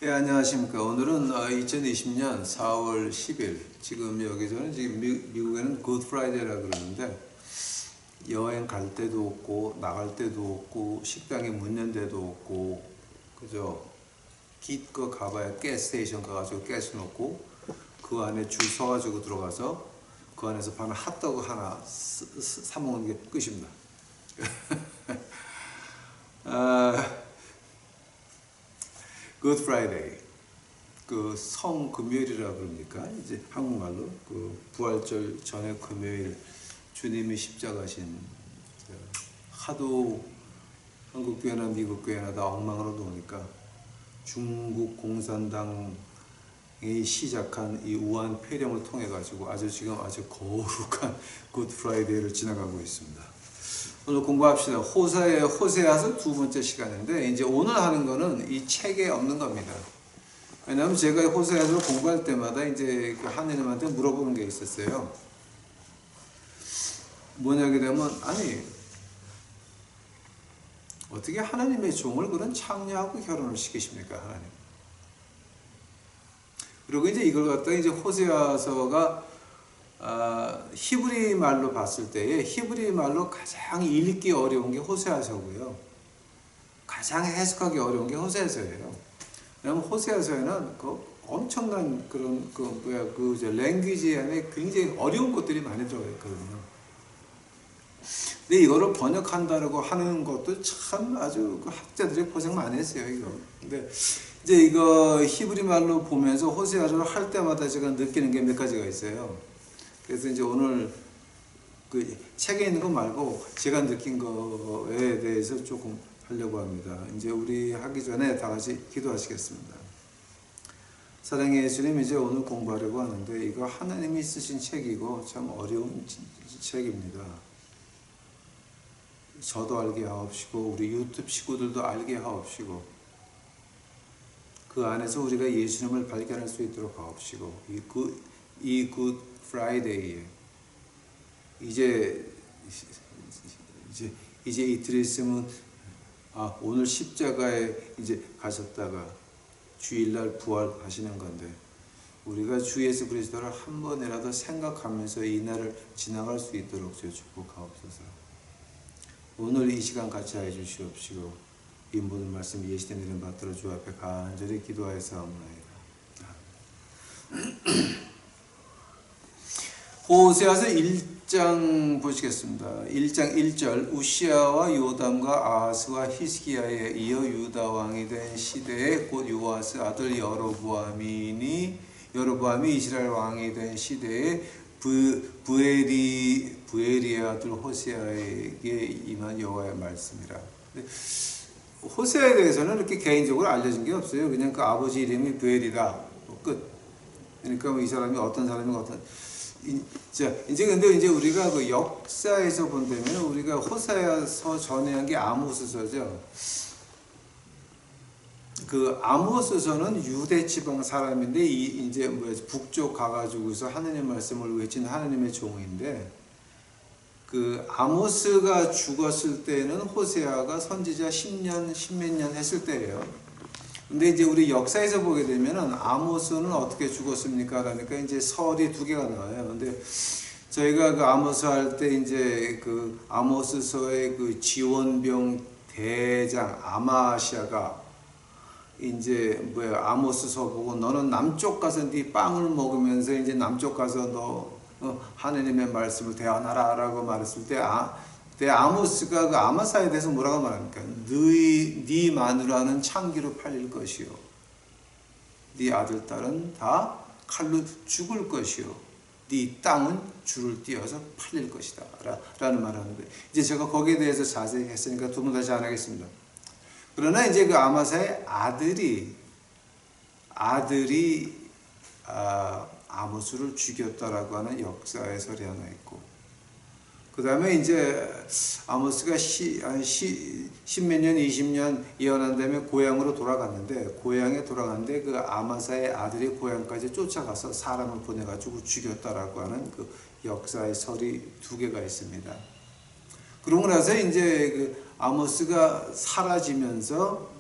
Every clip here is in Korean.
예, 안녕하십니까. 오늘은 2020년 4월 10일. 지금 여기서는 지금 미국에는 굿 프라이데이라 그러는데 여행 갈 데도 없고 나갈 데도 없고 식당에 문 연 데도 없고 그저 기껏 가봐야 가스스테이션 가가지고 가스 넣고 그 안에 줄 서가지고 들어가서 그 안에서 파는 핫도그 하나 사 먹는 게 끝입니다. 아, 굿 프라이데이. 그 성금요일이라 그럽니까? 이제 한국말로 그 부활절 전에 금요일 주님이 십자가신 하도 한국 교회나 미국 교회나 다 엉망으로 놓으니까 중국 공산당이 시작한 이 우한 폐렴을 통해 가지고 지금 아주 거룩한 굿 프라이데이를 지나가고 있습니다. 오늘 공부합시다. 호세아서 두 번째 시간인데 이제 오늘 하는 거는 이 책에 없는 겁니다. 왜냐하면 제가 호세아서를 공부할 때마다 이제 하느님한테 물어보는 게 있었어요. 뭐냐게 되면 아니 어떻게 하나님의 종을 그런 창녀하고 결혼을 시키십니까, 하나님? 그리고 이제 이걸 갖다가 이제 호세아서가 히브리 말로 봤을 때에 히브리 말로 가장 읽기 어려운 게 호세아서고요. 가장 해석하기 어려운 게 호세아서예요. 왜냐하면 호세아서에는 그 엄청난 그런 랭귀지 안에 굉장히 어려운 것들이 많이 들어가 있거든요. 근데 이거를 번역한다고 하는 것도 참 아주 그 학자들이 고생 많이 했어요, 이거. 근데 이제 이거 히브리 말로 보면서 호세아서를 할 때마다 제가 느끼는 게 몇 가지가 있어요. 그래서 이제 오늘 그 책에 있는 거 말고 제가 느낀 거에 대해서 조금 하려고 합니다. 이제 우리 하기 전에 다 같이 기도하시겠습니다. 사랑의 예수님, 이제 오늘 공부하려고 하는데 이거 하나님이 쓰신 책이고 참 어려운 책입니다. 저도 알게 하옵시고 우리 유튜브 식구들도 알게 하옵시고 그 안에서 우리가 예수님을 발견할 수 있도록 하옵시고 이 굿 프라이데이에 이제 이틀 있으면 오늘 십자가에 이제 가셨다가 주일날 부활하시는 건데 우리가 주 예수 그리스도를 한 번이라도 생각하면서 이 날을 지나갈 수 있도록 주여 축복하옵소서. 오늘 이 시간 같이 해 주시옵시고 이 모든 말씀 예수님 이름 받들어 주 앞에 간절히 기도하여 사옵나이다. 호세아서 1장 보시겠습니다. 1장 1절 우시아와 요담과 아하스와 히스기야에 이어 유다 왕이 된 시대에 곧 요아스 아들 여로보암이 이스라엘 왕이 된 시대에 부엘리의 아들 호세아에게 임한 여호와의 말씀이라. 호세아에 대해서는 이렇게 개인적으로 알려진 게 없어요. 그냥 그 아버지 이름이 부엘이다. 끝. 그러니까 이 사람이 어떤 사람이고 이제 근데 이제 우리가 그 역사에서 본다면 우리가 호세아서 전에 한 게 아모스서죠. 그 아모스서는 유대 지방 사람인데 이제 북쪽 가가지고서 하느님 말씀을 외친 하느님의 종인데 그 아모스가 죽었을 때는 호세아가 선지자 10몇 년 했을 때예요. 근데 이제 우리 역사에서 보게 되면은 아모스는 어떻게 죽었습니까? 그러니까 이제 설이 두 개가 나와요. 근데 저희가 그 아모스 할 때 이제 그 아모스서의 그 지원병 대장 아마시아가 이제 아모스서 보고 너는 남쪽 가서 네 빵을 먹으면서 이제 남쪽 가서 너 하느님의 말씀을 대언하라라고 말했을 때 아모스가 그 아마사에 대해서 뭐라고 말합니까? 네 마누라는 창기로 팔릴 것이요, 네 아들 딸은 다 칼로 죽을 것이요, 네 땅은 줄을 띄어서 팔릴 것이다 라는 말을 하는데 이제 제가 거기에 대해서 자세히 했으니까 두 번 다시 안 하겠습니다. 그러나 이제 그 아마사의 아들이 아모스를 죽였다라고 하는 역사의 설이 하나 있고, 그 다음에 이제 아모스가 10몇 년, 20년 예언한 다음에 고향으로 돌아갔는데 그 아마사의 아들이 고향까지 쫓아가서 사람을 보내가지고 죽였다라고 하는 그 역사의 설이 두 개가 있습니다. 그러고 나서 이제 그 아모스가 사라지면서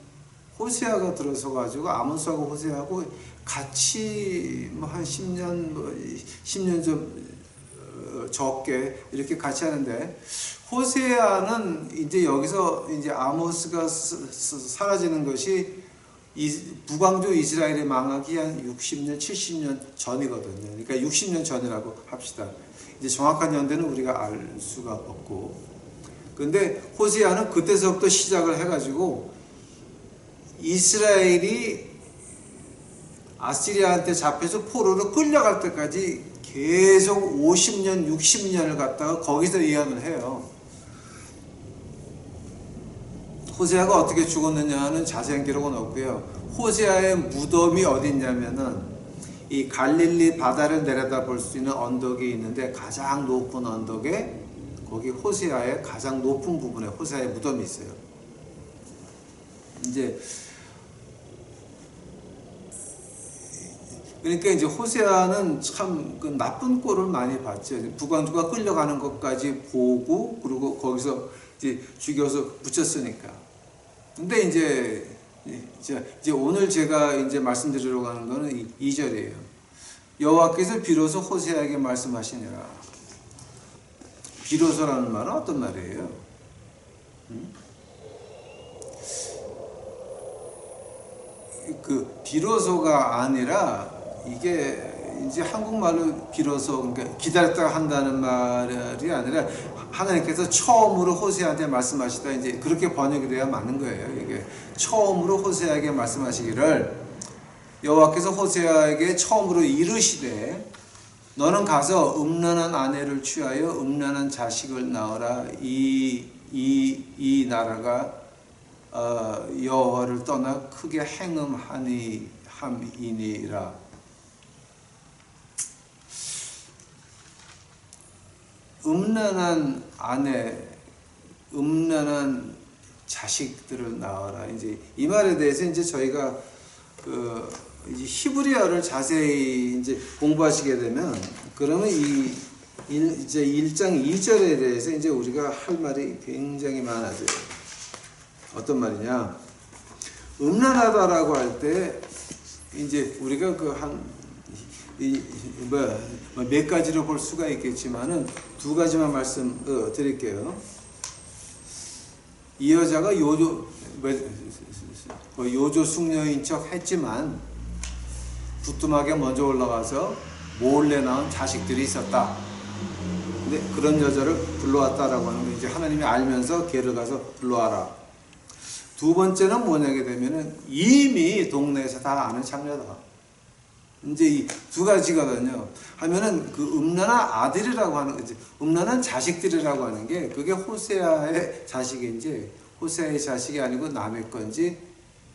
호세아가 들어서 가지고 아모스하고 호세아하고 같이 뭐 한 10년 10년 좀 적게 이렇게 같이 하는데, 호세아는 이제 여기서 이제 아모스가 사라지는 것이 북왕조 이스라엘의 망하기 한 60년 70년 전이거든요. 그러니까 60년 전이라고 합시다. 이제 정확한 연대는 우리가 알 수가 없고, 근데 호세아는 그때서부터 시작을 해가지고 이스라엘이 아시리아한테 잡혀서 포로로 끌려갈 때까지 계속 50년 60년을 갖다가 거기서 예언을 해요. 호세아가 어떻게 죽었느냐는 자세한 기록은 없고요. 호세아의 무덤이 어디 있냐면은 이 갈릴리 바다를 내려다 볼 수 있는 언덕이 있는데, 가장 높은 언덕에 거기 호세아의 가장 높은 부분에 호세아의 무덤이 있어요. 이제 그러니까 이제 호세아는 참 그 나쁜 꼴을 많이 봤죠. 북왕조가 끌려가는 것까지 보고, 그리고 거기서 이제 죽여서 붙였으니까. 근데 이제 오늘 제가 이제 말씀드리려고 하는 거는 2절이에요. 여호와께서 비로소 호세아에게 말씀하시니라. 비로소라는 말은 어떤 말이에요? 그 비로소가 아니라, 이게 이제 한국말로 비로소, 그러니까 기다렸다가 한다는 말이 아니라 하나님께서 처음으로 호세아한테 말씀하시다, 이제 그렇게 번역이 돼야 맞는 거예요. 이게 처음으로 호세아에게 말씀하시기를, 여호와께서 호세아에게 처음으로 이르시되 너는 가서 음란한 아내를 취하여 음란한 자식을 낳으라. 이 나라가 여호와를 떠나 크게 행음하니라. 음란한 아내, 음란한 자식들을 낳아라. 이제 이 말에 대해서 이제 저희가 이제 히브리어를 자세히 이제 공부하시게 되면, 그러면 이제 1장 2절에 대해서 이제 우리가 할 말이 굉장히 많아져요. 어떤 말이냐? 음란하다라고 할 때 이제 우리가 몇 가지로 볼 수가 있겠지만은 두 가지만 말씀 드릴게요. 이 여자가 요조 숙녀인 척 했지만 부뚜막에 먼저 올라가서 몰래 낳은 자식들이 있었다. 근데 그런 여자를 불러왔다라고 하는 거, 이제 하나님이 알면서 걔를 가서 불러와라. 두 번째는 뭐냐게 되면은 이미 동네에서 다 아는 장녀다. 이제 이 두 가지거든요. 하면은 그 음란한 아들이라고 하는 거지, 음란한 자식들이라고 하는 게 그게 호세아의 자식인지 호세아의 자식이 아니고 남의 건지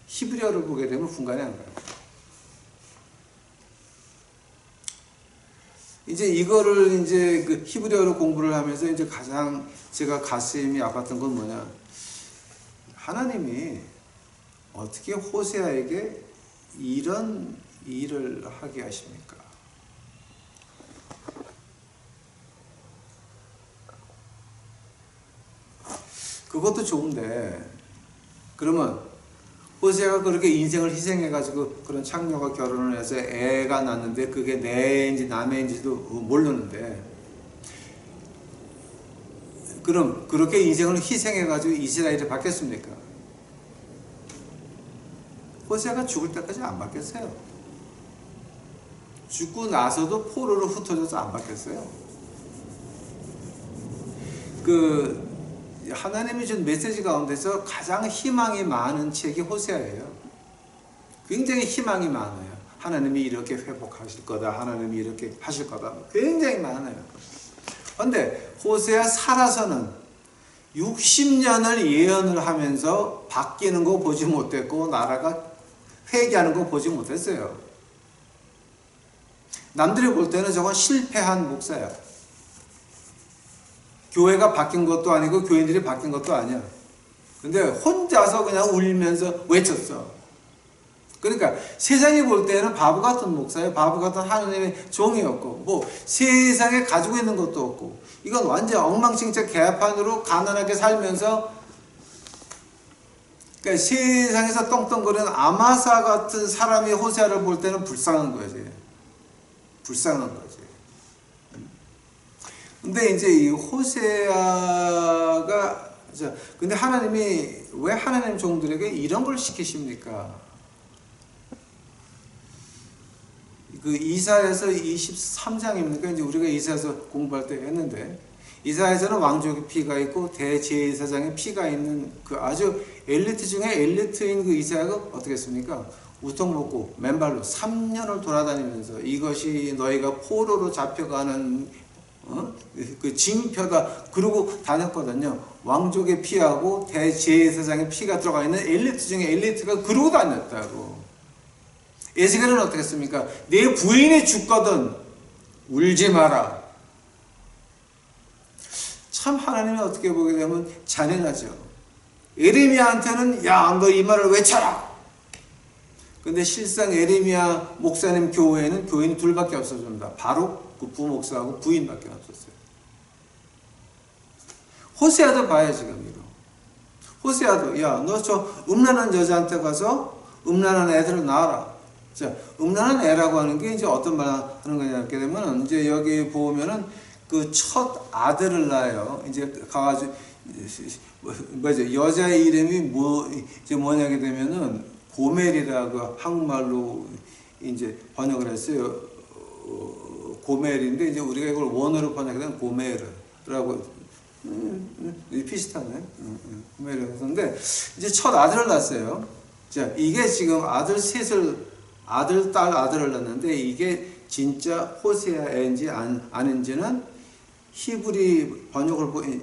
히브리어를 보게 되면 분간이 안 가요. 이제 이거를 이제 그 히브리어로 공부를 하면서 이제 가장 제가 가슴이 아팠던 건 뭐냐, 하나님이 어떻게 호세아에게 이런 일을 하게 하십니까? 그것도 좋은데, 그러면 호세아가 그렇게 인생을 희생해가지고 그런 창녀가 결혼을 해서 애가 낳는데 그게 내 애인지 남의 애인지도 모르는데, 그럼 그렇게 인생을 희생해가지고 이스라엘이 바뀌었습니까? 호세아가 죽을 때까지 안 바뀌었어요. 죽고 나서도 포로로 흩어져서 안 바뀌었어요. 하나님이 준 메시지 가운데서 가장 희망이 많은 책이 호세아예요. 굉장히 희망이 많아요. 하나님이 이렇게 회복하실 거다, 하나님이 이렇게 하실 거다, 굉장히 많아요. 그런데 호세아 살아서는 60년을 예언을 하면서 바뀌는 거 보지 못했고, 나라가 회개하는 거 보지 못했어요. 남들이 볼 때는 저건 실패한 목사야. 교회가 바뀐 것도 아니고 교인들이 바뀐 것도 아니야. 근데 혼자서 그냥 울면서 외쳤어. 그러니까 세상이 볼 때는 바보 같은 목사예요. 바보 같은 하나님의 종이었고, 뭐 세상에 가지고 있는 것도 없고, 이건 완전 엉망진창 개판으로 가난하게 살면서 그러니까 세상에서 떵떵거리는 아마사 같은 사람이 호세아를 볼 때는 불쌍한 거지. 불쌍한 거지. 근데 이제 이 호세아가, 근데 하나님이 왜 하나님 종들에게 이런 걸 시키십니까? 그 이사야서 23장입니까? 이제 우리가 이사야서 공부할 때 했는데, 이사야서는 왕족의 피가 있고 대제사장의 피가 있는 그 아주 엘리트 중에 엘리트인 그 이사야가 어떻게 했습니까? 우통 먹고 맨발로 3년을 돌아다니면서 이것이 너희가 포로로 잡혀가는 그 징표다 그러고 다녔거든요. 왕족의 피하고 대제사장의 피가 들어가 있는 엘리트 중에 엘리트가 그러고 다녔다고. 에스겔은 어떻게 했습니까? 내 부인이 죽거든 울지 마라. 참 하나님이 어떻게 보게 되면 잔인하죠. 에레미야한테는 야, 너 이 말을 외쳐라. 근데 실상 에레미야 목사님 교회에는 교인이 둘밖에 없어집니다. 바로 그 부목사하고 부인밖에 없었어요. 호세아도 봐요 지금 이거. 호세아도 야, 너 저 음란한 여자한테 가서 음란한 애들을 낳아라. 자, 음란한 애라고 하는 게 이제 어떤 말 하는 거냐 이렇게 되면 이제 여기 보면은 그 첫 아들을 낳아요. 이제 가가지고 뭐죠? 여자의 이름이 이제 뭐냐게 되면은 고멜이라고 한국말로 이제 번역을 했어요. 고멜인데 이제 우리가 이걸 원어로 번역하면 고멜이라고 비슷하네. 고멜이라고 했는데 이제 첫 아들을 낳았어요. 자, 이게 지금 아들, 딸, 아들을 낳았는데 이게 진짜 호세아인지 아닌지는 히브리 번역을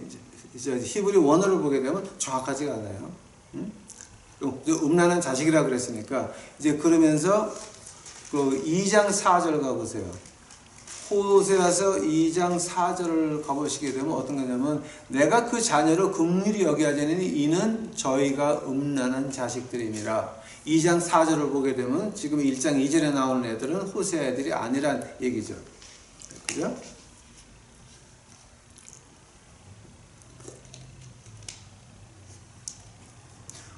히브리 원어를 보게 되면 정확하지가 않아요. 음란한 자식이라 그랬으니까 이제 그러면서 그 2장 4절 가보세요. 호세아서 2장 4절을 가보시게 되면 어떤 거냐면 내가 그 자녀를 긍휼히 여겨야되니 이는 저희가 음란한 자식들임이라. 2장 4절을 보게 되면 지금 1장 2절에 나오는 애들은 호세아 애들이 아니란 얘기죠. 그죠?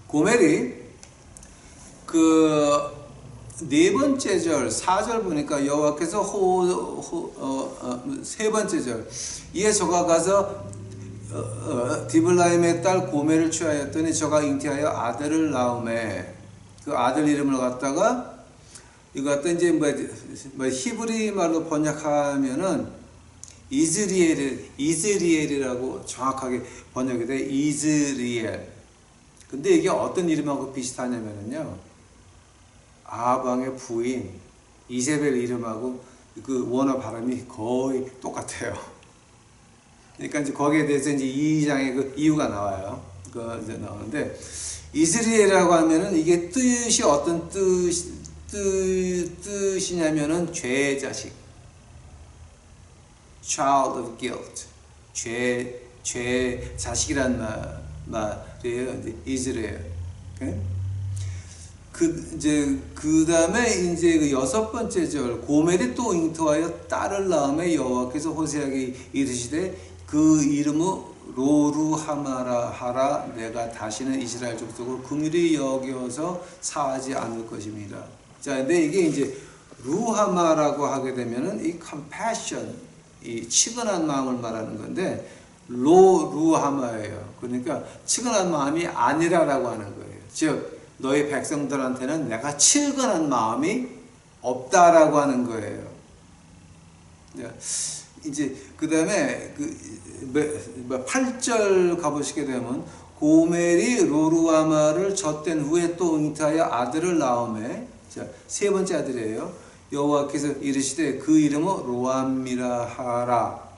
고멜이 그 네 번째 절 4절 보니까 여호와께서 세 번째 절 이에 저가 가서 디블라임의 딸 고멜을 취하였더니 저가 잉태하여 아들을 낳음에 그 아들 이름을 갖다가 이거 갖다 이제 뭐 히브리 말로 번역하면은 이즈리엘이라고 정확하게 번역이 돼. 이즈리엘. 근데 이게 어떤 이름하고 비슷하냐면요. 아방의 부인 이세벨 이름하고 그 원어 발음이 거의 똑같아요. 그러니까 이제 거기에 대해서 이제 2장의 그 이유가 나와요. 그 이제 나오는데 이스라엘이라고 하면은 이게 뜻이 어떤 뜻이냐면은 죄의 자식, child of guilt, 죄 자식이란 말이에요. 이제 이스라엘. 오케이? 그 다음에 이제 그 6번째 절 고멜이 또 잉태하여 딸을 낳음에 여호와께서 호세아에게 이르시되 그 이름은 로루하마라 하라. 내가 다시는 이스라엘 족속을 긍휼히 여겨서 사하지 않을 것입니다. 자, 근데 이게 이제 루하마라고 하게 되면은 이 compassion, 이 치근한 마음을 말하는 건데 루하마예요. 그러니까 치근한 마음이 아니라라고 하는 거예요. 즉 너희 백성들한테는 내가 치근한 마음이 없다라고 하는 거예요. 이제 그 다음에 그 8절 가보시게 되면 고멜이 로루아마를 젖된 후에 또 잉태하여 아들을 낳음에 자, 세 번째 아들이에요. 여호와께서 이르시되 그 이름은 로암이라 하라.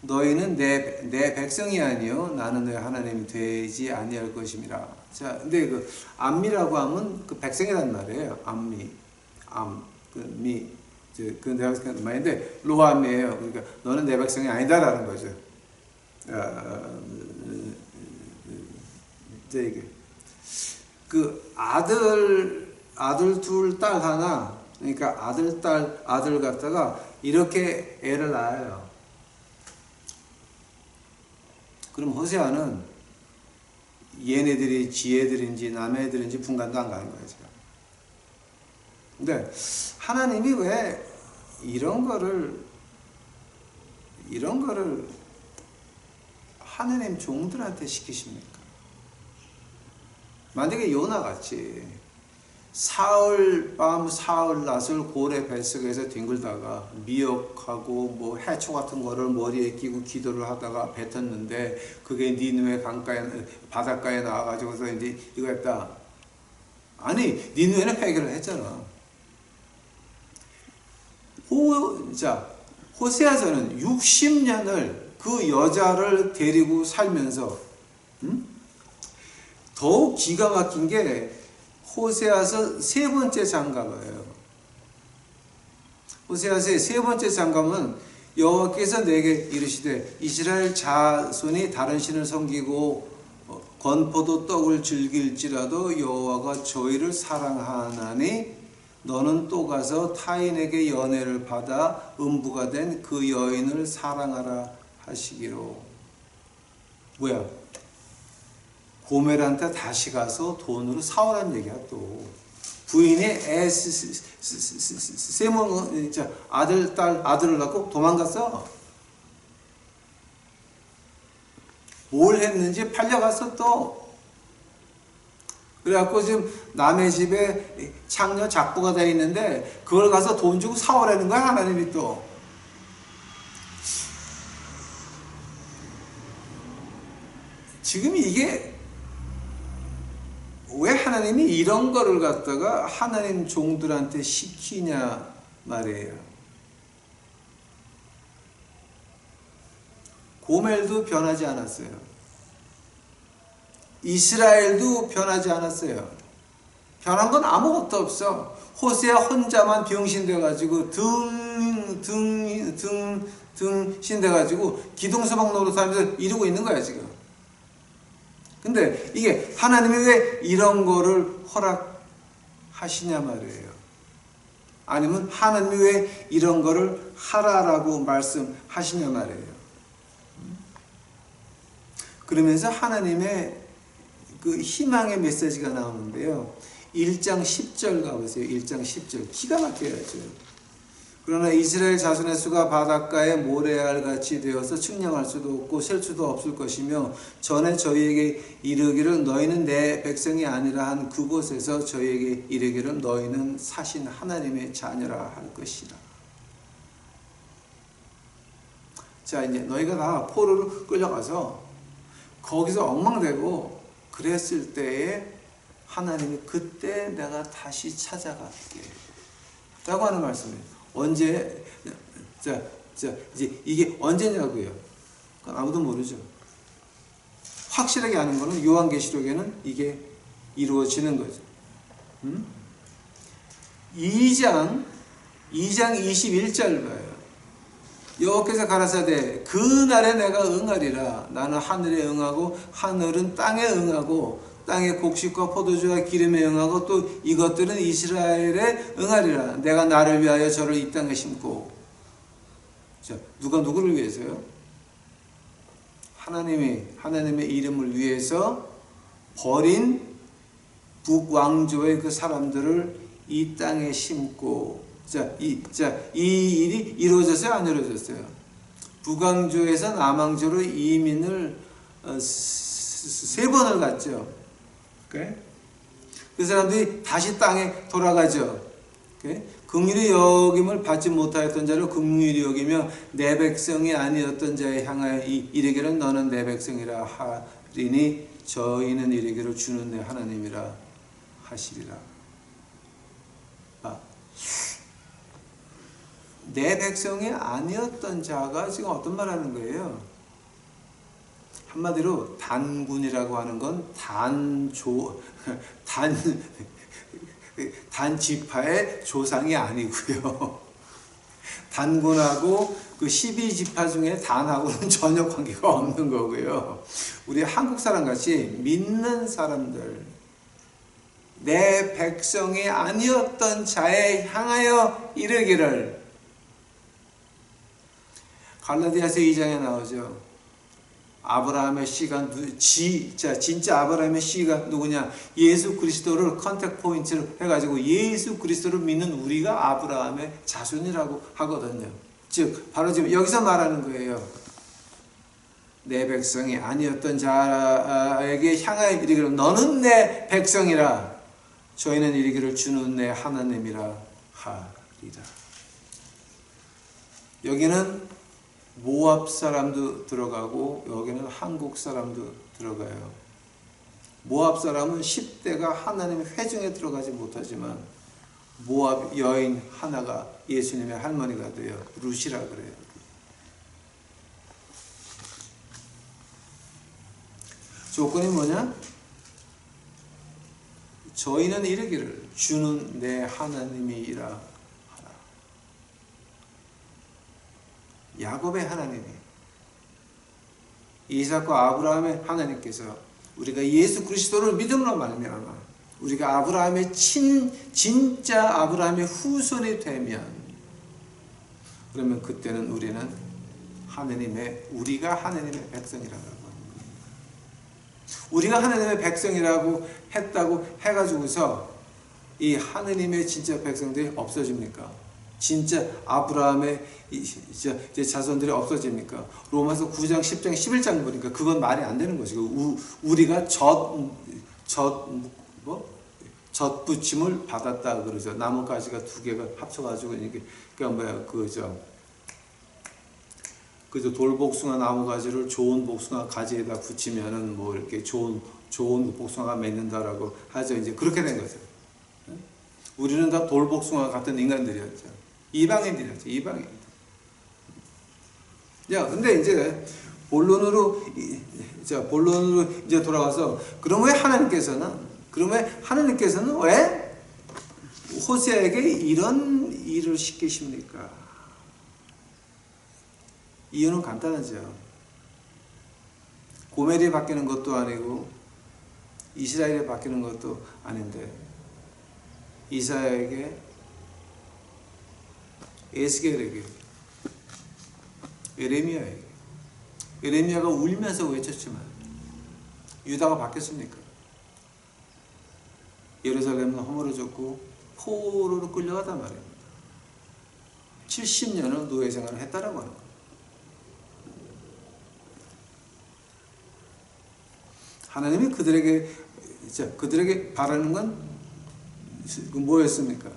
너희는 내 백성이 아니요 나는 너희 하나님이 되지 아니할 것임이라. 자, 근데 그 암미라고 하면 그 백성이란 말이에요. 그 내가 생각하는 말인데 로암이에요. 그러니까 너는 내 백성이 아니다라는 거죠. 이제 이게 그 아들 둘, 딸 하나. 그러니까 아들 갖다가 이렇게 애를 낳아요. 그럼 호세아는 얘네들이 지혜들인지 남의 애들인지 분간도 안 가는 거예요, 제가. 근데 하나님이 왜 이런 거를 하나님 종들한테 시키십니까? 만약에 요나같이 사흘 밤 사흘 낮을 고래 뱃속에서 뒹굴다가 미역하고 뭐 해초 같은 거를 머리에 끼고 기도를 하다가 뱉었는데 그게 니느웨 바닷가에 나와가지고서 이제 이거 했다. 아니, 니느웨는 회개를 했잖아. 호세아서는 60년을 그 여자를 데리고 살면서 더욱 기가 막힌 게 호세아서 3번째 장가가예요. 호세아서의 3번째 장가는 여호와께서 내게 이르시되 이스라엘 자손이 다른 신을 섬기고 건포도 떡을 즐길지라도 여호와가 저희를 사랑하나니 너는 또 가서 타인에게 연애를 받아 음부가 된 그 여인을 사랑하라 하시기로. 뭐야? 고멜한테 다시 가서 돈으로 사오란 얘기야. 또 부인이 아들을 낳고 도망갔어. 뭘 했는지 팔려갔어. 또 그래갖고 지금 남의 집에 창녀 작부가 돼 있는데 그걸 가서 돈 주고 사오라는 거야, 하나님이. 또 지금 이게 왜 하나님이 이런 거를 갖다가 하나님 종들한테 시키냐 말이에요. 고멜도 변하지 않았어요. 이스라엘도 변하지 않았어요. 변한 건 아무것도 없어. 호세아 혼자만 병신돼가지고 등신돼가지고 기둥수박 노릇하면서 이러고 있는 거야 지금. 근데 이게 하나님이 왜 이런 거를 허락하시냐 말이에요. 아니면 하나님이 왜 이런 거를 하라라고 말씀하시냐 말이에요. 그러면서 하나님의 그 희망의 메시지가 나오는데요. 1장 10절 가보세요. 1장 10절. 기가 막혀야죠. 그러나 이스라엘 자손의 수가 바닷가의 모래알같이 되어서 측량할 수도 없고 셀 수도 없을 것이며 전에 저희에게 이르기를 너희는 내 백성이 아니라 한 그곳에서 저희에게 이르기를 너희는 사신 하나님의 자녀라 할 것이라. 자, 이제 너희가 다 포로로 끌려가서 거기서 엉망되고 그랬을 때에 하나님이 그때 내가 다시 찾아갈게 라고 하는 말씀이에요. 언제, 이제 이게 언제냐고요? 그건 아무도 모르죠. 확실하게 아는 거는 요한계시록에는 이게 이루어지는 거죠. 2장 21절 봐요. 여호와께서 가라사대 그날에 내가 응하리라. 나는 하늘에 응하고 하늘은 땅에 응하고 땅의 곡식과 포도주와 기름에 응하고 또 이것들은 이스라엘에 응하리라. 내가 나를 위하여 저를 이 땅에 심고. 자, 누가 누구를 위해서요? 하나님의 이름을 위해서 버린 북왕조의 그 사람들을 이 땅에 심고. 이 일이 이루어졌어요? 안 이루어졌어요? 북왕조에서 남왕조로 이민을 3번을 갔죠. 그 사람들이 다시 땅에 돌아가죠. 긍휼히 여김을 받지 못하였던 자를 긍휼히 여기며 내 백성이 아니었던 자에 향하여 이르기를 너는 내 백성이라 하리니 저희는 이르기를 주는 내 하나님이라 하시리라. 내 백성이 아니었던 자가 지금 어떤 말 하는 거예요? 한마디로 단군이라고 하는 건 단지파의 조상이 아니고요. 단군하고 그 12지파 중에 단하고는 전혀 관계가 없는 거고요. 우리 한국 사람같이 믿는 사람들, 내 백성이 아니었던 자에 향하여 이르기를. 갈라디아서 2장에 나오죠. 아브라함의 씨가 진짜 아브라함의 씨가 누구냐? 예수 그리스도를 컨택 포인트로 해가지고 예수 그리스도를 믿는 우리가 아브라함의 자손이라고 하거든요. 즉 바로 지금 여기서 말하는 거예요. 내 백성이 아니었던 자에게 향하여 이르기를 너는 내 백성이라 저희는 이르기를 주는 내 하나님이라 하리라. 여기는 모압 사람도 들어가고 여기는 한국 사람도 들어가요. 모압 사람은 10대가 하나님의 회중에 들어가지 못하지만 모압 여인 하나가 예수님의 할머니가 돼요. 루시라 그래요. 조건이 뭐냐? 저희는 이르기를 주는 내 하나님이라 하라. 야곱의 하나님이 이삭과 아브라함의 하나님께서 우리가 예수 그리스도를 믿음으로 말미암아 우리가 아브라함의 진짜 아브라함의 후손이 되면 그러면 그때는 우리가 하나님의 백성이라고 하고 우리가 하나님의 백성이라고 했다고 해가지고서 이 하나님의 진짜 백성들이 없어집니까? 진짜 아브라함의 이제 자손들이 없어집니까? 로마서 9장, 10장, 11장 보니까 그건 말이 안 되는 것이고 우리가 젖붙임을 받았다 그러죠. 나뭇가지가 두 개가 합쳐가지고 이게 그러니까 그저 돌복숭아 나무가지를 좋은 복숭아 가지에다 붙이면은 뭐 이렇게 좋은 복숭아가 맺는다라고 하죠. 이제 그렇게 된 거죠. 우리는 다 돌복숭아 같은 인간들이었죠. 이방인들이었죠. 이방인. 야, 근데 이제 본론으로 이제 돌아가서 그럼 왜 하나님께서는 왜 호세아에게 이런 일을 시키십니까? 이유는 간단하죠. 고멜이 바뀌는 것도 아니고 이스라엘이 바뀌는 것도 아닌데 이사야에게 에스겔에게 에레미야가 울면서 외쳤지만 유다가 바뀌었습니까? 예루살렘은 허물어졌고 포로로 끌려가단 말입니다. 70년을 노예 생활을 했다라고 하는 거예요. 하나님이 그들에게 바라는 건 뭐였습니까?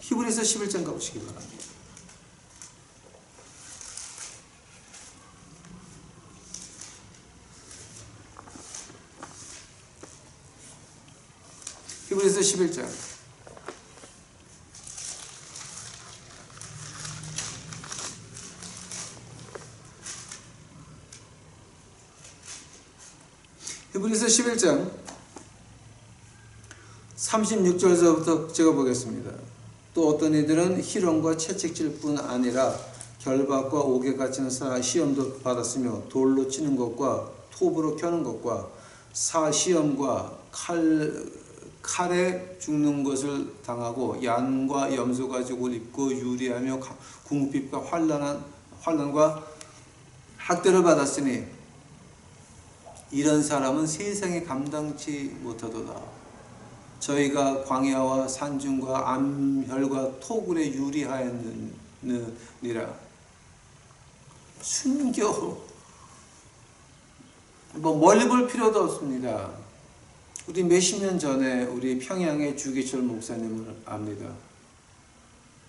히브리서 11장 가보시기 바랍니다. 히브리서 11장 히브리서 11장 36절에서부터 제가 보겠습니다. 또 어떤 이들은 희롱과 채찍질 뿐 아니라 결박과 옥에 갇히는 시험도 받았으며 돌로 치는 것과 톱으로 켜는 것과 시험과 칼에 죽는 것을 당하고 양과 염소 가죽을 입고 유리하며 궁핍과 환난과 학대를 받았으니 이런 사람은 세상에 감당치 못하도다. 저희가 광야와 산중과 암혈과 토굴에 유리하였느니라. 순교 멀리 볼 필요도 없습니다. 우리 몇십 년 전에 우리 평양의 주기철 목사님을 압니다.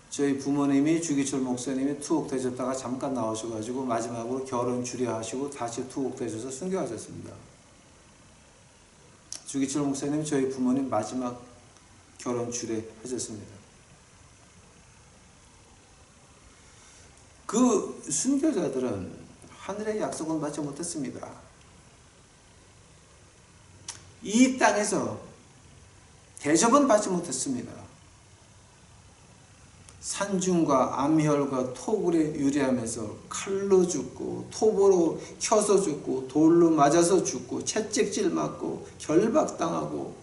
저희 부모님이 주기철 목사님이 투옥되셨다가 잠깐 나오셔가지고 마지막으로 결혼 주례하시고 다시 투옥되셔서 순교하셨습니다. 주기철 목사님 저희 부모님 마지막 결혼 주례하셨습니다. 그 순교자들은 하늘의 약속은 받지 못했습니다. 이 땅에서 대접은 받지 못했습니다. 산중과 암혈과 토굴에 유리하면서 칼로 죽고 톱으로 켜서 죽고 돌로 맞아서 죽고 채찍질 맞고 결박당하고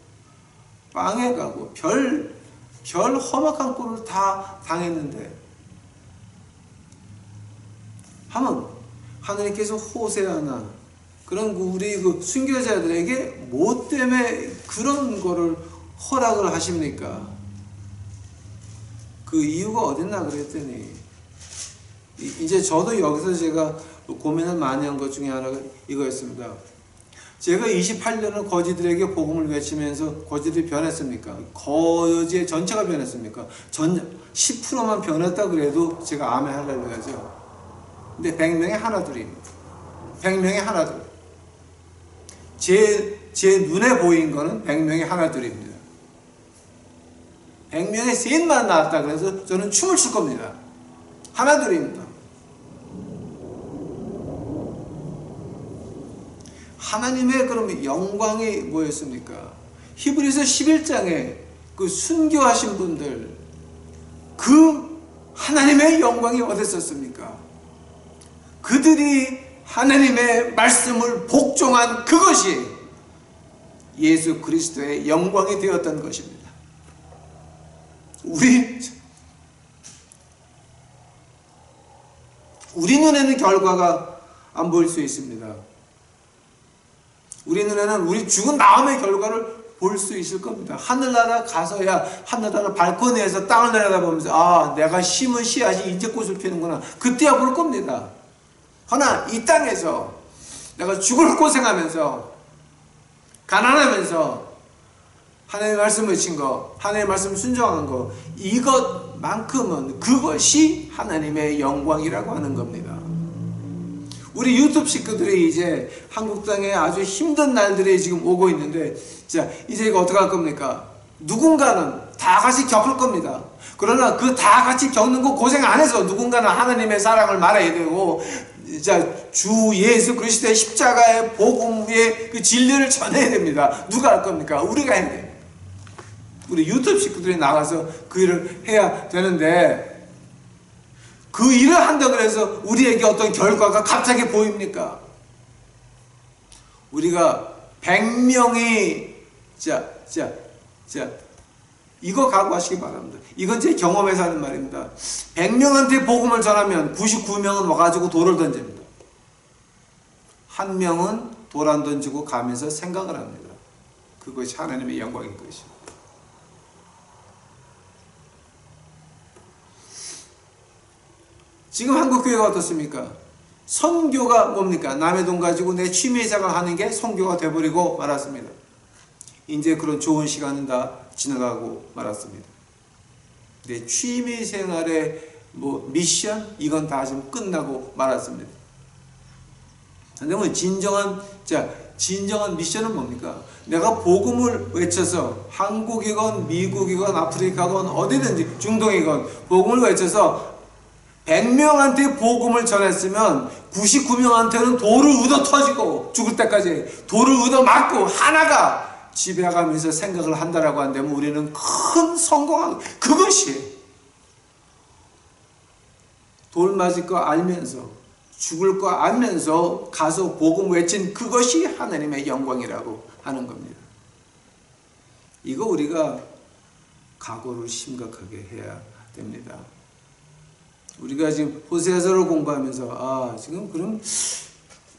빵에 가고 별 험악한 꼴을 다 당했는데 하면 하나님께서 호세아나 그런 우리 그 순교자들에게 뭐 때문에 그런 거를 허락을 하십니까? 그 이유가 어딨나 그랬더니, 이제 저도 여기서 제가 고민을 많이 한 것 중에 하나가 이거였습니다. 제가 28년을 거지들에게 복음을 외치면서 거지들이 변했습니까? 거지의 전체가 변했습니까? 10%만 변했다 그래도 제가 아멘 할렐루야죠. 근데 100명에 하나둘입니다. 100명에 하나둘. 제 눈에 보인 거는 100명에 하나둘입니다. 100명에 셋만 나왔다 그래서 저는 춤을 출 겁니다. 하나둘입니다. 하나님의 그럼 영광이 뭐였습니까? 히브리서 11장에 그 순교하신 분들, 그 하나님의 영광이 어딨었습니까? 그들이 하나님의 말씀을 복종한 그것이 예수 그리스도의 영광이 되었던 것입니다. 우리 눈에는 결과가 안 보일 수 있습니다. 우리 눈에는 우리 죽은 다음의 결과를 볼 수 있을 겁니다. 하늘나라 가서야 하늘나라 발코니에서 땅을 내려다보면서 아, 내가 심은 씨앗이 이제 꽃을 피는구나. 그때야 볼 겁니다. 허나 이 땅에서 내가 죽을 고생하면서 가난하면서 하나님의 말씀을 외친 거, 하나님의 말씀 순종한 거, 이것만큼은 그것이 하나님의 영광이라고 하는 겁니다. 우리 유튜브 식구들이 이제 한국 땅에 아주 힘든 날들이 지금 오고 있는데, 자, 이제 이거 어떻게 할 겁니까? 누군가는 다 같이 겪을 겁니다. 그러나 그 다 같이 겪는 거 고생 안 해서 누군가는 하나님의 사랑을 말해야 되고, 자, 주 예수 그리스도의 십자가의 복음의 그 진리를 전해야 됩니다. 누가 할 겁니까? 우리가 해야 돼요. 우리 유튜브 식구들이 나가서 그 일을 해야 되는데, 그 일을 한다고 해서 우리에게 어떤 결과가 갑자기 보입니까? 우리가 100명이 이거 각오하시기 바랍니다. 이건 제 경험에서 하는 말입니다. 100명한테 복음을 전하면 99명은 와가지고 돌을 던집니다. 한 명은 돌 안 던지고 가면서 생각을 합니다. 그것이 하나님의 영광인 것입니다. 지금 한국교회가 어떻습니까? 선교가 뭡니까? 남의 돈 가지고 내 취미생활 하는 게 선교가 돼버리고 말았습니다. 이제 그런 좋은 시간은 다 지나가고 말았습니다. 내 취미생활의 미션? 이건 다 지금 끝나고 말았습니다. 근데 진정한 미션은 뭡니까? 내가 복음을 외쳐서 한국이건 미국이건 아프리카건 어디든지 중동이건 복음을 외쳐서 100명한테 복음을 전했으면 99명한테는 돌을 얻어 터지고 죽을 때까지 돌을 얻어 맞고 하나가 집에 가면서 생각을 한다라고 한다면 우리는 큰 성공한 그것이 돌 맞을 거 알면서 죽을 거 알면서 가서 복음 외친 그것이 하나님의 영광이라고 하는 겁니다. 이거 우리가 각오를 심각하게 해야 됩니다. 우리가 지금 호세아서를 공부하면서 지금 그럼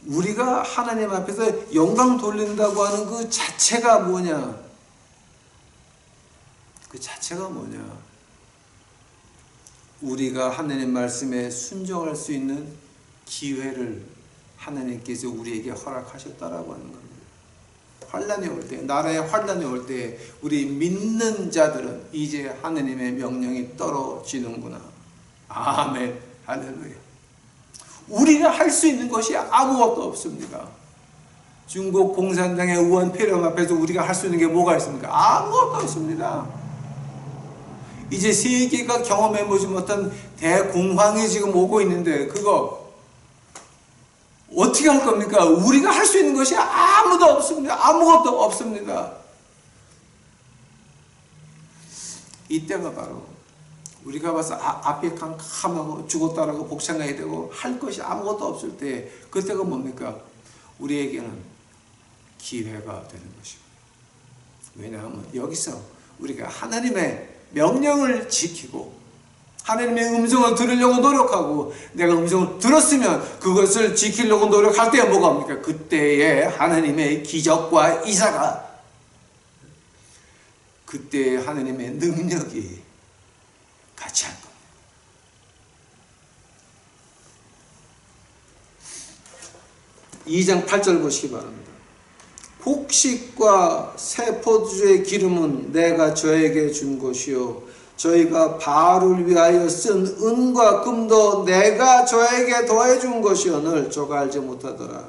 우리가 하나님 앞에서 영광 돌린다고 하는 그 자체가 뭐냐? 그 자체가 뭐냐? 우리가 하나님 말씀에 순종할 수 있는 기회를 하나님께서 우리에게 허락하셨다라고 하는 겁니다. 환난이 올 때, 나라의 환난이 올 때 우리 믿는 자들은 이제 하나님의 명령이 떨어지는구나. 아멘. 할렐루야. 우리가 할 수 있는 것이 아무것도 없습니다. 중국 공산당의 우한 폐렴 앞에서 우리가 할 수 있는 게 뭐가 있습니까? 아무것도 없습니다. 이제 세계가 경험해보지 못한 대공황이 지금 오고 있는데 그거 어떻게 할 겁니까? 우리가 할 수 있는 것이 아무도 없습니다. 아무것도 없습니다. 이때가 바로 우리가 봐서 앞에 캄캄하고 죽었다라고 복창해야 되고 할 것이 아무것도 없을 때 그때가 뭡니까? 우리에게는 기회가 되는 것입니다. 왜냐하면 여기서 우리가 하나님의 명령을 지키고 하나님의 음성을 들으려고 노력하고 내가 음성을 들었으면 그것을 지키려고 노력할 때야 뭐가 옵니까? 그때에 하나님의 기적과 이사가, 그때에 하나님의 능력이 같이 한 겁니다. 2장 8절 보시기 바랍니다. 곡식과 새 포도주의 기름은 내가 저에게 준 것이요 저희가 바알을 위하여 쓴 은과 금도 내가 저에게 더해 준 것이오늘 저가 알지 못하더라.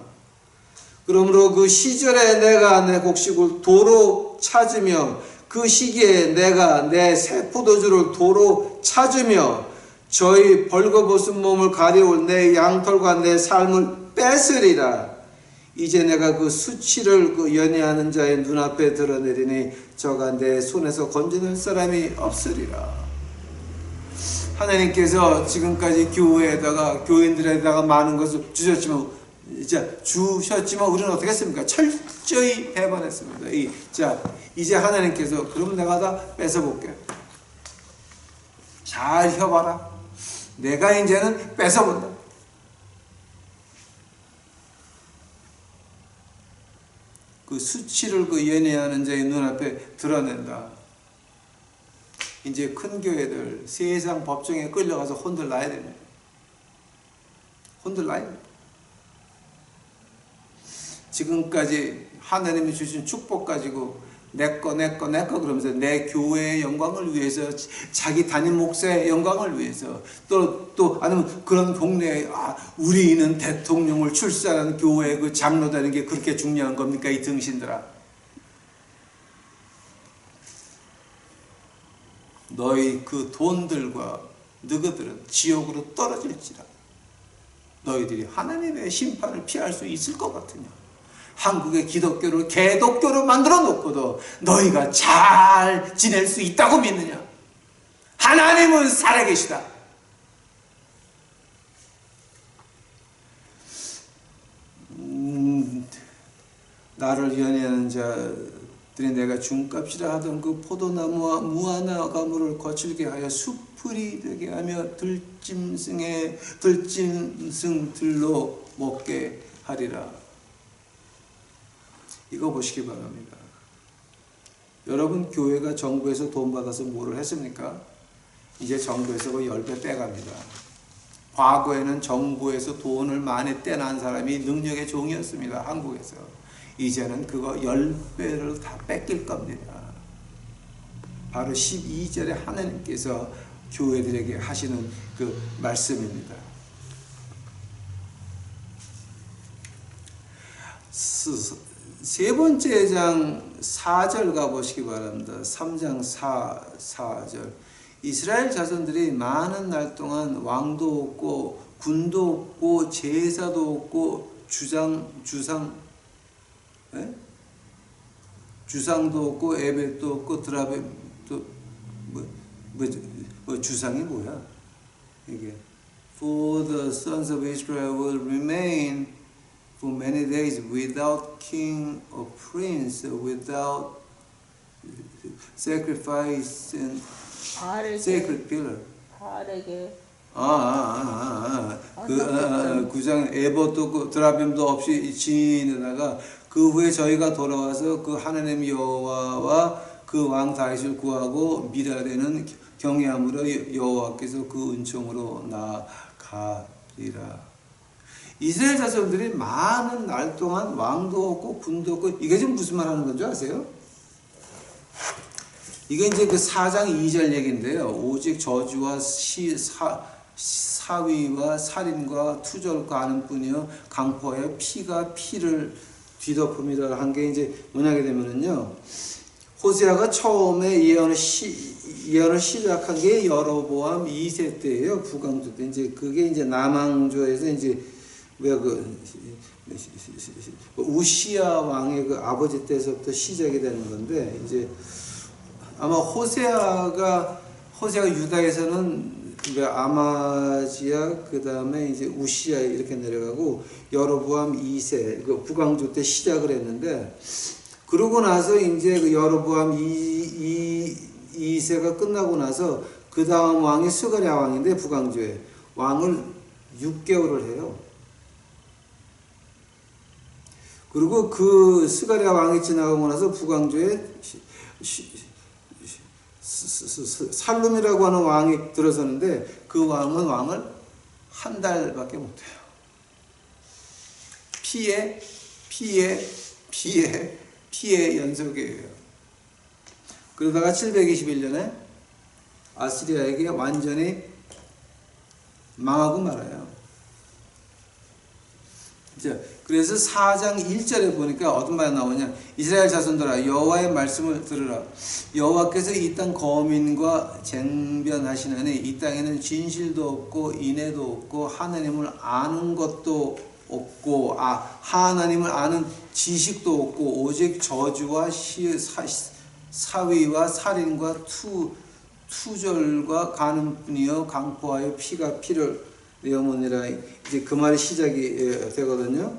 그러므로 그 시절에 내가 내 곡식을 도로 찾으며 그 시기에 내가 내 새 포도주를 도로 찾으며 저희 벌거벗은 몸을 가려올 내 양털과 내 삶을 뺏으리라. 이제 내가 그 수치를 그 연애하는 자의 눈앞에 드러내리니 저가 내 손에서 건져낼 사람이 없으리라. 하나님께서 지금까지 교회에다가 교인들에다가 많은 것을 주셨지만 우리는 어떻게 했습니까? 철저히 배반했습니다. 자, 이제 하나님께서 그러면 내가 다 뺏어볼게. 잘 혀봐라. 내가 이제는 뺏어본다. 그 수치를 그 연애하는 자의 눈앞에 드러낸다. 이제 큰 교회들 세상 법정에 끌려가서 혼들나야 됩니다. 혼들나야 됩니다. 지금까지 하나님이 주신 축복 가지고 내꺼 그러면서 내 교회의 영광을 위해서, 자기 담임 목사의 영광을 위해서, 또 아니면 그런 동네에 우리는 대통령을 출세하는 교회 그 장로되는 게 그렇게 중요한 겁니까? 이 등신들아. 너희 그 돈들과 너희들은 지옥으로 떨어질지라. 너희들이 하나님의 심판을 피할 수 있을 것 같으냐? 한국의 기독교를 개독교로 만들어 놓고도 너희가 잘 지낼 수 있다고 믿느냐? 하나님은 살아계시다. 나를 연애하는 자들이 내가 중값이라 하던 그 포도나무와 무화과나무를 거칠게 하여 수풀이 되게 하며 들짐승들로 먹게 하리라. 이거 보시기 바랍니다. 여러분, 교회가 정부에서 돈 받아서 뭐를 했습니까? 이제 정부에서 그 10배 빼갑니다. 과거에는 정부에서 돈을 많이 떼난 사람이 능력의 종이었습니다. 한국에서. 이제는 그거 10배를 다 뺏길 겁니다. 바로 12절에 하나님께서 교회들에게 하시는 그 말씀입니다. 세 번째 장 4절 가보시기 바랍니다. 3장 4절. 이스라엘 자손들이 많은 날 동안 왕도 없고 군도 없고 제사도 없고 주상도 없고 에벳도 없고 드라뱀도 주상이 뭐야? 이게 For the sons of Israel will remain for many days without king or prince, without sacrifice and sacred pillar. 구장 에봇도 없고 드라빔도 없이 지내다가 그 후에 저희가 돌아와서 그 하나님 여호와와 그 왕 다윗을 구하고 미랄에는 경외함으로 여호와께서 그 은총으로 나아가리라. 이스라엘 자손들이 많은 날 동안 왕도 없고 군도 없고, 이게 지금 무슨 말 하는 건지 아세요? 이게 이제 그 4장 2절 얘기인데요. 오직 저주와 사위와 살인과 투절과 하는 뿐이요 강포하여 피가 피를 뒤덮음이라 한 게 이제 뭐냐게 되면은요, 호세아가 처음에 예언을 시작한 게 여로보암 2세 때예요. 북왕조 때. 이제 그게 이제 남왕조에서 이제 우시야 왕의 그 아버지 때서부터 시작이 되는 건데, 이제 아마 호세아가 유다에서는 아마지야, 그 다음에 이제 우시야 이렇게 내려가고 여로보암 2세 그 북왕조 때 시작을 했는데, 그러고 나서 이제 그 여로보암 2세가 끝나고 나서 그 그 다음 왕이 스가랴 왕인데 북왕조에 왕을 6개월을 해요. 그리고 그 스가랴 왕이 지나가고 나서 북왕조에 살룸이라고 하는 왕이 들어서는데 그 왕은 왕을 한 달밖에 못해요. 피해 연속이에요. 그러다가 721년에 아시리아에게 완전히 망하고 말아요. 그래서 4장 1절에 보니까 어떤 말이 나오냐. 이스라엘 자손들아 여호와의 말씀을 들으라. 여호와께서 이 땅 거민과 쟁변하시느니 이 땅에는 진실도 없고 인애도 없고 하나님을 아는 것도 없고 하나님을 아는 지식도 없고 오직 저주와 사위와 살인과 투절과 가늠뿐이여 강포하여 피가 피를 내어모니라. 이제 그 말이 시작이 되거든요.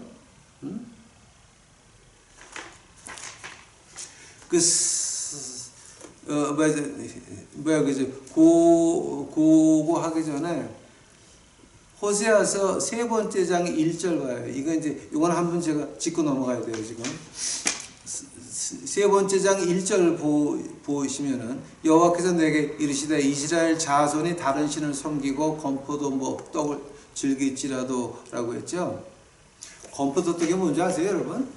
그거 하기 전에 호세아서 세 번째 장 1절 봐요. 이건 한번 제가 짚고 넘어가야 돼요, 지금. 세 번째 장 1절 보시면은 여호와께서 내게 이르시되 이스라엘 자손이 다른 신을 섬기고 건포도 떡을 즐길지라도 라고 했죠. 건포도 떡이 뭔지 아세요, 여러분?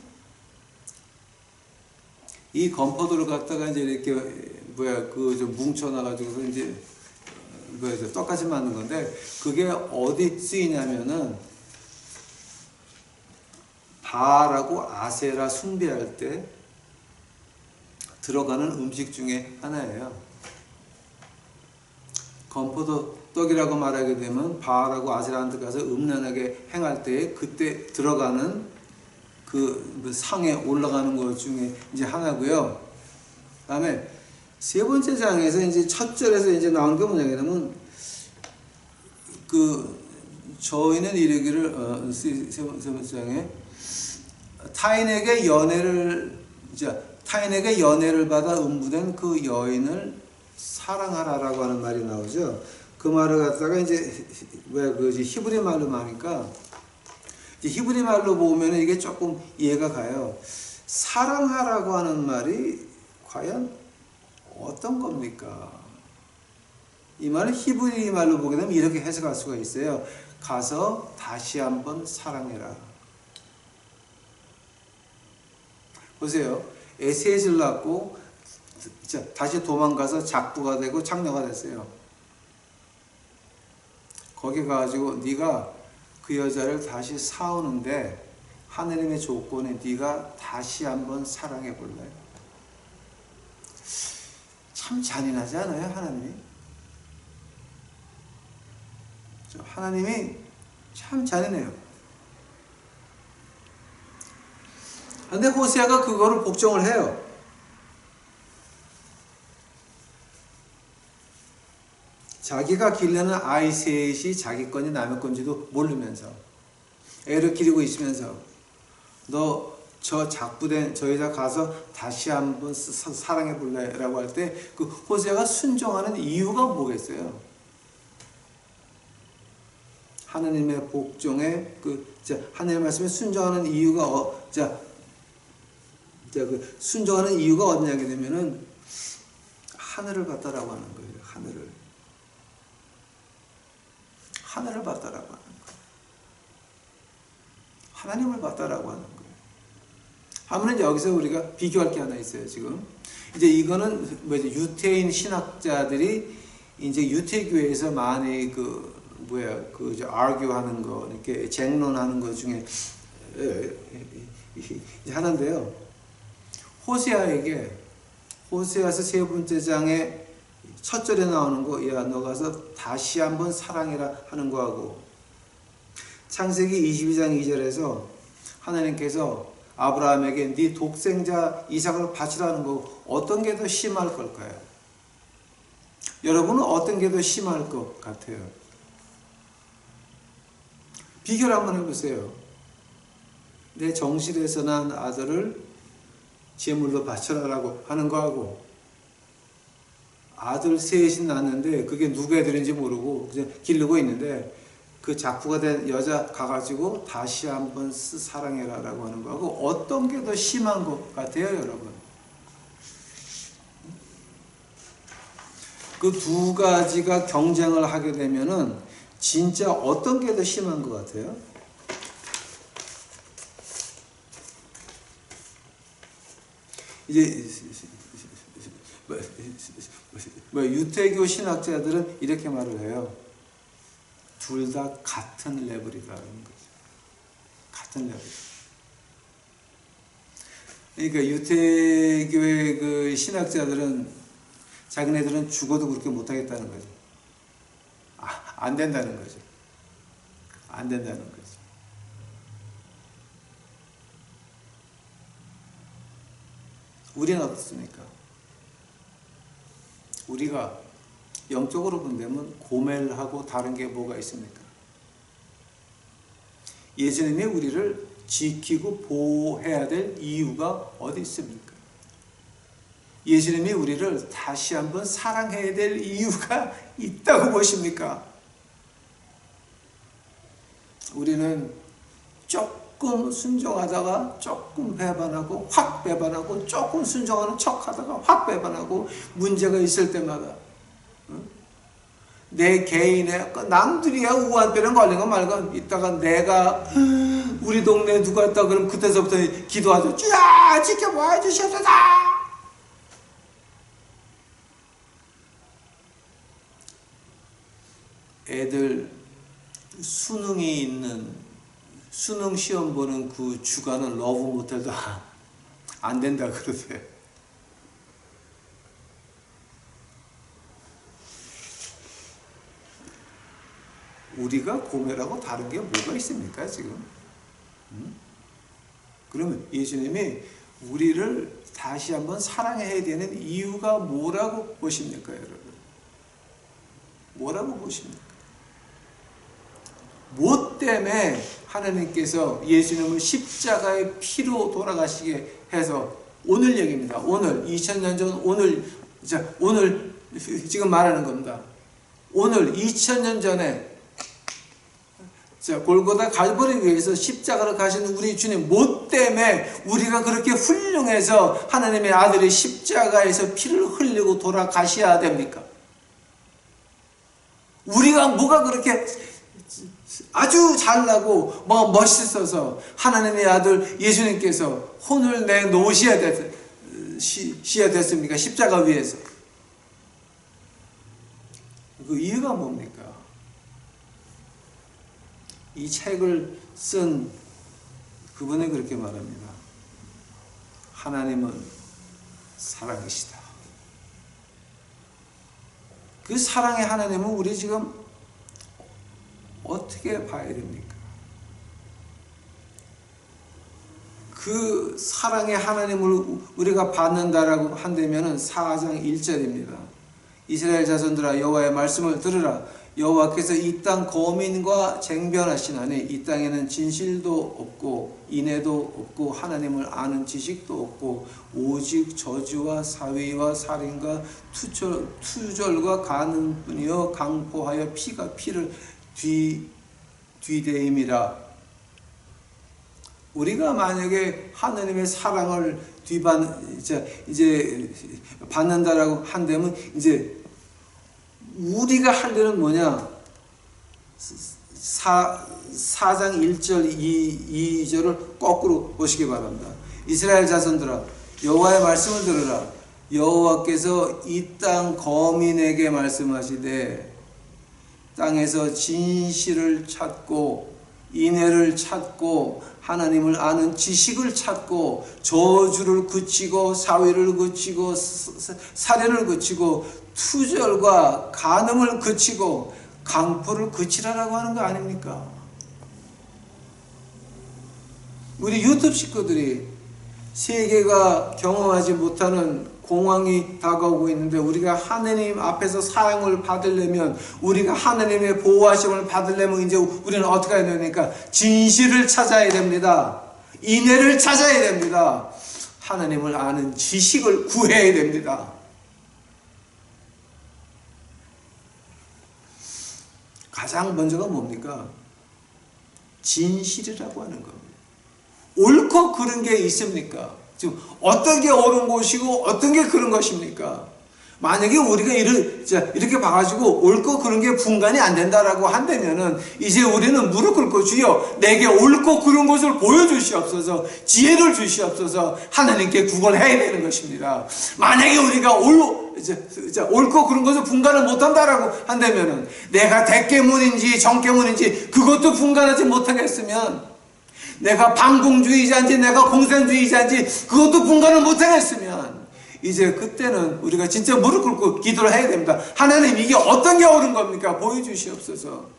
이 건포도를 갖다가 이제 이렇게 좀 뭉쳐놔가지고서 이제 떡같이 만든 건데 그게 어디 쓰이냐면은 바알하고 아세라 숭배할 때 들어가는 음식 중에 하나예요. 건포도 떡이라고 말하게 되면 바알하고 아세라한테 가서 음란하게 행할 때 그때 들어가는 그 상에 올라가는 것 중에 이제 하나고요. 그다음에 세 번째 장에서 이제 첫 절에서 이제 나온 게 뭐냐면 저희는 이르기를 세 번째 장에 타인에게 연애를 받아 음부된 그 여인을 사랑하라라고 하는 말이 나오죠. 그 말을 갖다가 이제 히브리 말로 하니까 히브리 말로 보면 이게 조금 이해가 가요. 사랑하라고 하는 말이 과연 어떤 겁니까? 이 말은 히브리 말로 보게 되면 이렇게 해석할 수가 있어요. 가서 다시 한번 사랑해라. 보세요. 에셋을 낳고 다시 도망가서 작부가 되고 창녀가 됐어요. 거기 가가지고 네가 그 여자를 다시 사오는데 하느님의 조건에 네가 다시 한번 사랑해 볼래? 참 잔인하지 않아요, 하나님이? 하나님이 참 잔인해요. 근데 호세아가 그거를 복종을 해요. 자기가 기르는 아이 셋이 자기 건지 남의 건지도 모르면서 애를 기르고 있으면서 너 저 작부된 저 여자 가서 다시 한번 사랑해 볼래? 라고 할 때 그 호세아가 순종하는 이유가 뭐겠어요? 하나님의 복종에 하나님의 말씀에 순종하는 이유가 순종하는 이유가 어디냐게 되면은 하늘을 봤다라고 하는 거예요. 하늘을 봤다라고 하는 거예요. 하나님을 봤다라고 하는 거예요. 하면 여기서 우리가 비교할 게 하나 있어요. 지금 이제 이거는 유태인 신학자들이 이제 유태교에서 많이 argue 하는 거, 이렇게 쟁론하는 것 중에 하나인데요. 호세아서 세 번째 장에 첫 절에 나오는 거, 야, 너 가서 다시 한번 사랑해라 하는 거하고, 창세기 22장 2절에서 하나님께서 아브라함에게 네 독생자 이삭을 바치라는 거, 어떤 게 더 심할 걸까요? 여러분은 어떤 게 더 심할 것 같아요? 비교를 한번 해보세요. 내 정실에서 난 아들을 제물로 바쳐라라고 하는 거하고, 아들 셋이 낳았는데 그게 누구 애들인지 모르고 그냥 기르고 있는데 그 작부가 된 여자 가가지고 다시 한번 사랑해라라고 하는 거하고 어떤 게 더 심한 것 같아요, 여러분? 그 두 가지가 경쟁을 하게 되면은 진짜 어떤 게 더 심한 것 같아요? 이제 유태교 신학자들은 이렇게 말을 해요. 둘 다 같은 레벨이라는 거죠. 같은 레벨. 그러니까 유태교의 그 신학자들은 자기네들은 죽어도 그렇게 못하겠다는 거죠. 안 된다는 거죠. 안 된다는 거죠. 우리는 어떻습니까? 우리가 영적으로 본다면 고멜하고 다른 게 뭐가 있습니까? 예수님이 우리를 지키고 보호해야 될 이유가 어디 있습니까? 예수님이 우리를 다시 한번 사랑해야 될 이유가 있다고 보십니까? 우리는 조금 순종하다가 조금 배반하고 확 배반하고 조금 순종하는 척하다가 확 배반하고 문제가 있을 때마다 내 개인의 남들이야 우한병에 걸린 거 말고 이따가 내가 우리 동네에 누가 있다 그러면 그때서부터 기도하죠. 주야 지켜봐 주시옵소서. 애들 수능이 있는 수능 시험 보는 그 주간은 러브 모텔도 안 된다 그러세요. 우리가 고멜하고 다른 게 뭐가 있습니까 지금? 그러면 예수님이 우리를 다시 한번 사랑해야 되는 이유가 뭐라고 보십니까 여러분? 뭐라고 보십니까? 뭐 때문에 하나님께서 예수님을 십자가의 피로 돌아가시게 해서 오늘 얘기입니다. 오늘 2000년 전 오늘 지금 말하는 겁니다. 오늘 2000년 전에 골고다 갈보리 위에서 십자가를 가신 우리 주님 뭐 때문에 우리가 그렇게 훌륭해서 하나님의 아들이 십자가에서 피를 흘리고 돌아가셔야 됩니까? 우리가 뭐가 그렇게 아주 잘나고 멋있어서 하나님의 아들 예수님께서 혼을 내놓으셔야 됐습니까? 십자가 위에서. 그 이유가 뭡니까? 이 책을 쓴 그분이 그렇게 말합니다. 하나님은 사랑이시다. 그 사랑의 하나님은 우리 지금 어떻게 봐야 됩니까? 그 사랑의 하나님을 우리가 받는다라고 한다면 4장 1절입니다. 이스라엘 자손들아 여호와의 말씀을 들으라. 여호와께서 이 땅 거민과 쟁변하시나니 이 땅에는 진실도 없고 인애도 없고 하나님을 아는 지식도 없고 오직 저주와 사위와 살인과 투절과 간음뿐이여 강포하여 피가 피를 뒤대임이라. 우리가 만약에 하나님의 사랑을 이제 받는다라고 한다면 이제 우리가 할 일은 뭐냐? 4장 1절 2절을 거꾸로 보시기 바랍니다. 이스라엘 자손들아 여호와의 말씀을 들으라. 여호와께서 이 땅 거민에게 말씀하시되 땅에서 진실을 찾고 인애를 찾고 하나님을 아는 지식을 찾고 저주를 그치고 사위를 그치고 살인을 그치고 투절과 간음을 그치고 강포를 그치라라고 하는 거 아닙니까? 우리 유튜브 식구들이 세계가 경험하지 못하는 공황이 다가오고 있는데 우리가 하나님 앞에서 사랑을 받으려면 우리가 하나님의 보호하심을 받으려면 이제 우리는 어떻게 해야 됩니까? 진실을 찾아야 됩니다. 인애를 찾아야 됩니다. 하나님을 아는 지식을 구해야 됩니다. 가장 먼저가 뭡니까? 진실이라고 하는 겁니다. 옳고 그른 게 있습니까? 지금 어떤 게 옳은 것이고 어떤 게 그른 것입니까? 만약에 우리가 이렇게 봐가지고 옳고 그른 게 분간이 안 된다라고 한다면은 이제 우리는 무릎 꿇고 주여 내게 옳고 그른 것을 보여주시옵소서, 지혜를 주시옵소서 하나님께 구걸해야 되는 것입니다. 만약에 우리가 옳고 그른 것을 분간을 못한다라고 한다면은 내가 대깨문인지 정깨문인지 그것도 분간하지 못하겠으면, 내가 반공주의자인지 내가 공산주의자인지 그것도 분간을 못하겠으면, 이제 그때는 우리가 진짜 무릎 꿇고 기도를 해야 됩니다. 하나님, 이게 어떤 게 옳은 겁니까? 보여주시옵소서.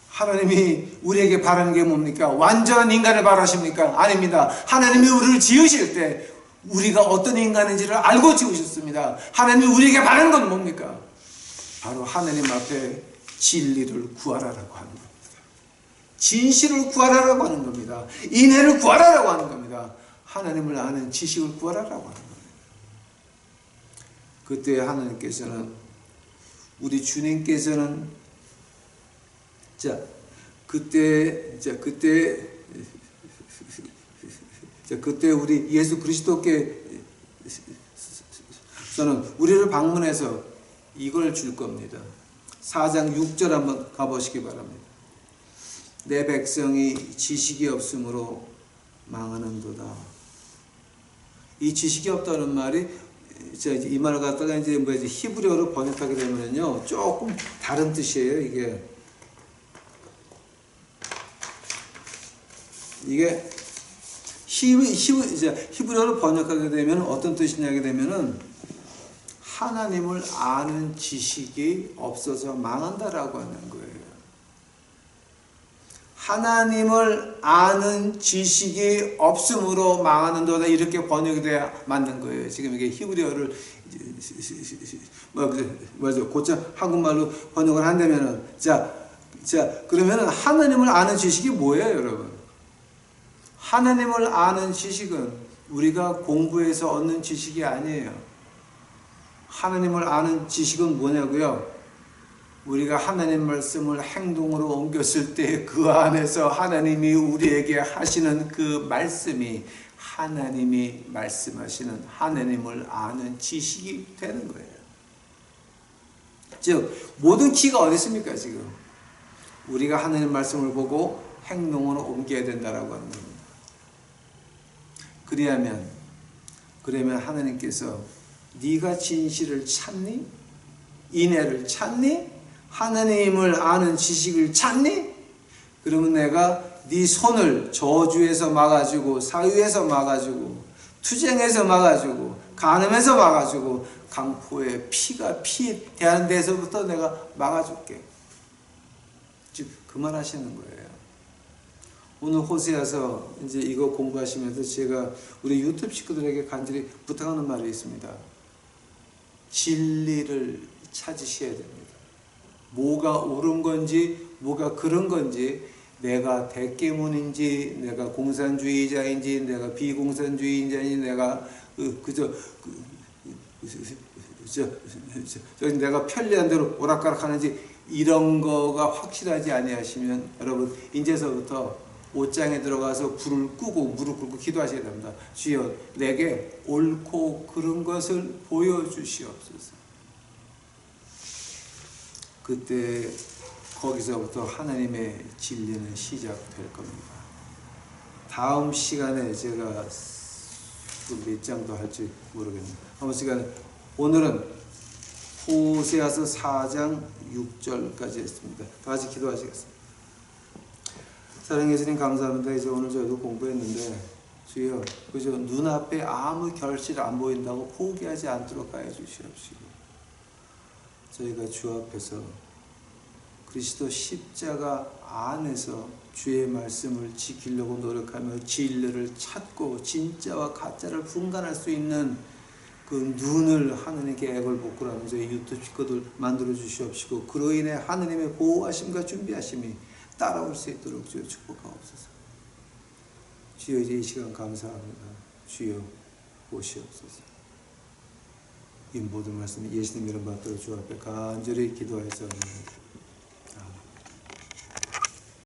하나님이 우리에게 바라는 게 뭡니까? 완전한 인간을 바라십니까? 아닙니다. 하나님이 우리를 지으실 때 우리가 어떤 인간인지를 알고 지으셨습니다. 하나님이 우리에게 바라는 건 뭡니까? 바로 하나님 앞에 진리를 구하라라고 하는 겁니다. 진실을 구하라라고 하는 겁니다. 인애를 구하라라고 하는 겁니다. 하나님을 아는 지식을 구하라라고 하는 겁니다. 그때 하나님께서는, 우리 주님께서는 그때 우리 예수 그리스도께서는 우리를 방문해서 이걸 줄 겁니다. 4장 6절 한번 가보시기 바랍니다. 내 백성이 지식이 없으므로 망하는도다. 이 지식이 없다는 말이, 이 말을 갖다가 이제 히브리어로 번역하게 되면요 조금 다른 뜻이에요. 이게 히브리어로 번역하게 되면 어떤 뜻이냐게 되면은 하나님을 아는 지식이 없어서 망한다라고 하는 거예요. 하나님을 아는 지식이 없으므로 망하는도다, 이렇게 번역이 돼야 맞는 거예요. 지금 이게 히브리어를 곧장 한국말로 번역을 한다면은, 그러면은 하나님을 아는 지식이 뭐예요, 여러분? 하나님을 아는 지식은 우리가 공부해서 얻는 지식이 아니에요. 하나님을 아는 지식은 뭐냐고요? 우리가 하나님 말씀을 행동으로 옮겼을 때 그 안에서 하나님이 우리에게 하시는 그 말씀이 하나님이 말씀하시는 하나님을 아는 지식이 되는 거예요. 즉 모든 키가 어디 있습니까? 지금 우리가 하나님 말씀을 보고 행동으로 옮겨야 된다라고 하는 겁니다. 그러면 하나님께서 네가 진실을 찾니? 인애를 찾니? 하나님을 아는 지식을 찾니? 그러면 내가 네 손을 저주에서 막아주고, 사유에서 막아주고, 투쟁에서 막아주고, 간음에서 막아주고, 강포에 피가 피대하는 데서부터 내가 막아줄게. 즉 그만하시는 거예요. 오늘 호세아서 이제 이거 공부하시면서 제가 우리 유튜브 식구들에게 간절히 부탁하는 말이 있습니다. 진리를 찾으셔야 됩니다. 뭐가 옳은 건지, 뭐가 그런 건지, 내가 대깨문인지, 내가 공산주의자인지, 내가 비공산주의자인지, 내가 내가 편리한 대로 오락가락하는지, 이런 거가 확실하지 아니하시면 여러분 이제서부터 옷장에 들어가서 불을 끄고 무릎 꿇고 기도하셔야 됩니다. 주여 내게 옳고 그른 것을 보여주시옵소서. 그때 거기서부터 하나님의 진리는 시작될 겁니다. 다음 시간에 제가 몇 장도 할지 모르겠네요. 다음 시간에 오늘은 호세아서 4장 6절까지 했습니다. 다 같이 기도하시겠습니다. 사랑해 주님 감사합니다. 이제 오늘 저희도 공부했는데 주여 그저 눈앞에 아무 결실 안 보인다고 포기하지 않도록 하여 주시옵시고, 저희가 주 앞에서 그리스도 십자가 안에서 주의 말씀을 지키려고 노력하며 진리를 찾고 진짜와 가짜를 분간할 수 있는 그 눈을 하나님께 애걸복걸하면서 유튜브 식구들 만들어 주시옵시고, 그로 인해 하나님의 보호하심과 준비하심이 따라올 수 있도록 주여 축복하옵소서. 주여 이제 이 시간 감사합니다. 주여 오시옵소서. 이 모든 말씀이 예수님 이름 받들어 주 앞에 간절히 기도하였사옵나이다.